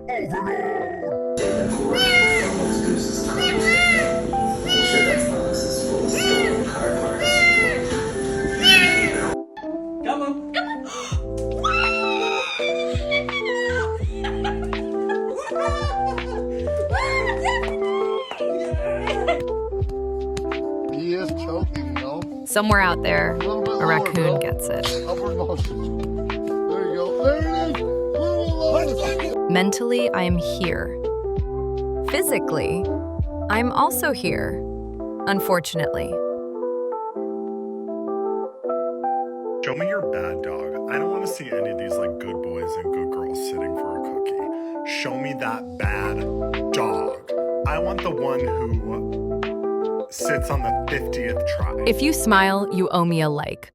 Come on. He is choking, though. Somewhere out there, a raccoon gets it. Upward motion. There you go. There it is. Mentally, I'm here. Physically, I'm also here, unfortunately. Show me your bad dog. I don't want to see any of these like good boys and good girls sitting for a cookie. Show me that bad dog. I want the one who sits on the 50th try. If you smile, you owe me a like.